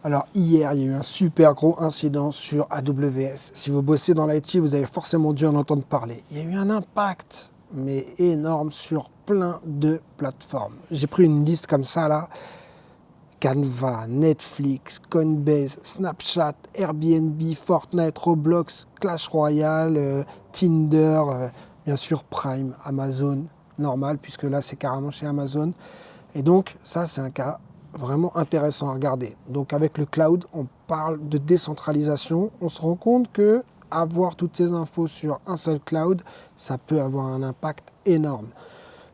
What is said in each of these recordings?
Alors hier, il y a eu un super gros incident sur AWS. Si vous bossez dans l'IT, vous avez forcément dû en entendre parler. Il y a eu un impact, mais énorme, sur plein de plateformes. J'ai pris une liste comme ça là. Canva, Netflix, Coinbase, Snapchat, Airbnb, Fortnite, Roblox, Clash Royale, Tinder, bien sûr Prime, Amazon, normal, puisque là c'est carrément chez Amazon. Et donc ça c'est un cas vraiment intéressant à regarder. Donc avec le cloud, on parle de décentralisation. On se rend compte que avoir toutes ces infos sur un seul cloud, ça peut avoir un impact énorme.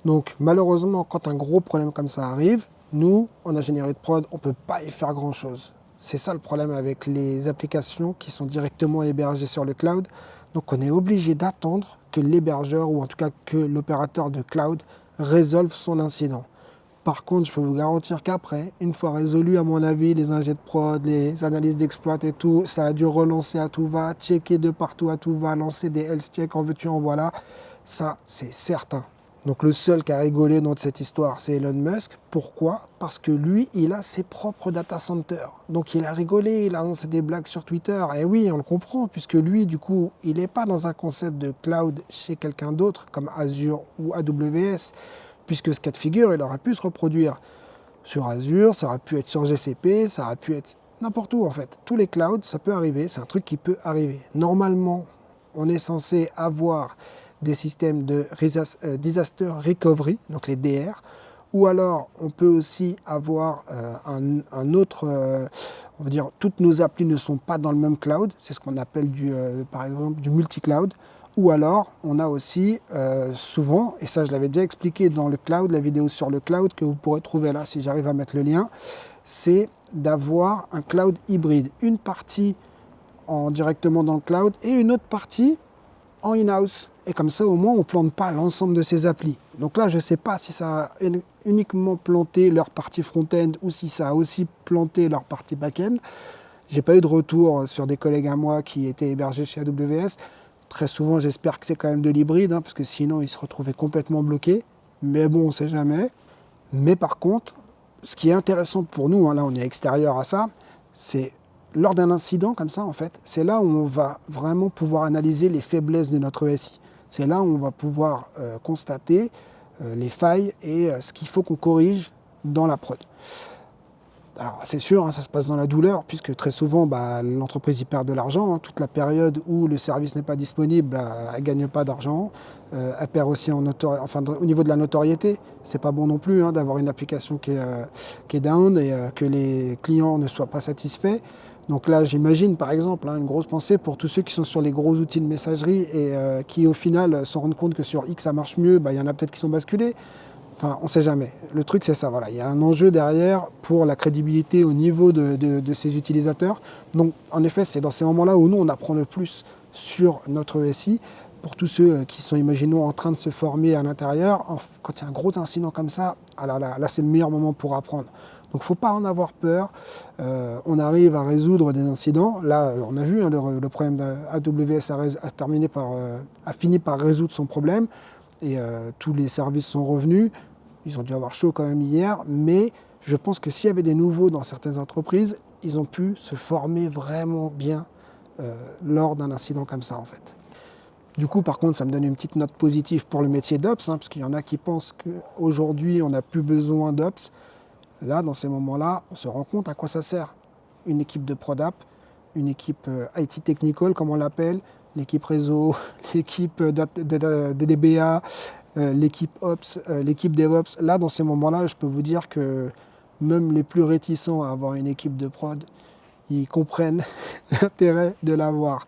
Donc malheureusement, quand un gros problème comme ça arrive, nous, en ingénierie de prod, on ne peut pas y faire grand-chose. C'est ça le problème avec les applications qui sont directement hébergées sur le cloud. Donc on est obligé d'attendre que l'hébergeur ou en tout cas que l'opérateur de cloud résolve son incident. Par contre, je peux vous garantir qu'après, une fois résolu, à mon avis, les ingés de prod, les analyses d'exploit et tout, ça a dû relancer à tout va, checker de partout à tout va, lancer des health checks en veux-tu en voilà. Ça, c'est certain. Donc le seul qui a rigolé dans cette histoire, c'est Elon Musk. Pourquoi? Parce que lui, il a ses propres data centers. Donc il a rigolé, il a lancé des blagues sur Twitter. Et oui, on le comprend, puisque lui, du coup, il n'est pas dans un concept de cloud chez quelqu'un d'autre, comme Azure ou AWS, puisque ce cas de figure, il aurait pu se reproduire sur Azure, ça aurait pu être sur GCP, ça aurait pu être n'importe où en fait. Tous les clouds, ça peut arriver, c'est un truc qui peut arriver. Normalement, on est censé avoir des systèmes de disaster recovery, donc les DR, ou alors on peut aussi avoir un autre, on va dire, toutes nos applis ne sont pas dans le même cloud, c'est ce qu'on appelle par exemple du multi-cloud, ou alors on a aussi souvent, et ça je l'avais déjà expliqué dans le cloud, la vidéo sur le cloud que vous pourrez trouver là si j'arrive à mettre le lien, c'est d'avoir un cloud hybride, une partie directement dans le cloud et une autre partie en in-house. Et comme ça, au moins, on ne plante pas l'ensemble de ces applis. Donc là, je ne sais pas si ça a uniquement planté leur partie front-end ou si ça a aussi planté leur partie back-end. Je n'ai pas eu de retour sur des collègues à moi qui étaient hébergés chez AWS. Très souvent, j'espère que c'est quand même de l'hybride, parce que sinon, ils se retrouvaient complètement bloqués. Mais bon, on ne sait jamais. Mais par contre, ce qui est intéressant pour nous, là, on est extérieur à ça, c'est lors d'un incident comme ça, en fait, c'est là où on va vraiment pouvoir analyser les faiblesses de notre SI. C'est là où on va pouvoir constater les failles et ce qu'il faut qu'on corrige dans la prod. Alors c'est sûr, ça se passe dans la douleur, puisque très souvent, l'entreprise y perd de l'argent. Toute la période où le service n'est pas disponible, elle ne gagne pas d'argent. Elle perd aussi au niveau de la notoriété. C'est pas bon non plus d'avoir une application qui est down et que les clients ne soient pas satisfaits. Donc là, j'imagine par exemple une grosse pensée pour tous ceux qui sont sur les gros outils de messagerie et qui au final se rendent compte que sur X ça marche mieux, il y en a peut-être qui sont basculés. Enfin, on ne sait jamais. Le truc, c'est ça. Voilà. Il y a un enjeu derrière pour la crédibilité au niveau de ces utilisateurs. Donc, en effet, c'est dans ces moments-là où nous, on apprend le plus sur notre SI. Pour tous ceux qui sont, imaginons, en train de se former à l'intérieur, quand il y a un gros incident comme ça, là c'est le meilleur moment pour apprendre. Donc, il ne faut pas en avoir peur. On arrive à résoudre des incidents. Là, on a vu, le problème d'AWS a fini par résoudre son problème. Et tous les services sont revenus. Ils ont dû avoir chaud quand même hier, mais je pense que s'il y avait des nouveaux dans certaines entreprises, ils ont pu se former vraiment bien lors d'un incident comme ça en fait. Du coup, par contre, ça me donne une petite note positive pour le métier d'Ops, parce qu'il y en a qui pensent qu'aujourd'hui, on n'a plus besoin d'Ops. Là, dans ces moments-là, on se rend compte à quoi ça sert. Une équipe de ProdApp, une équipe IT Technical, comme on l'appelle, l'équipe réseau, l'équipe de DBA, l'équipe Ops, l'équipe DevOps. Là, dans ces moments-là, je peux vous dire que même les plus réticents à avoir une équipe de prod, ils comprennent l'intérêt de l'avoir.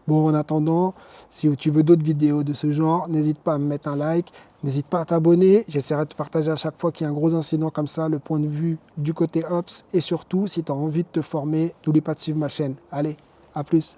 Bon, en attendant, si tu veux d'autres vidéos de ce genre, n'hésite pas à me mettre un like, n'hésite pas à t'abonner. J'essaierai de partager à chaque fois qu'il y a un gros incident comme ça, le point de vue du côté Ops. Et surtout, si tu as envie de te former, n'oublie pas de suivre ma chaîne. Allez, à plus.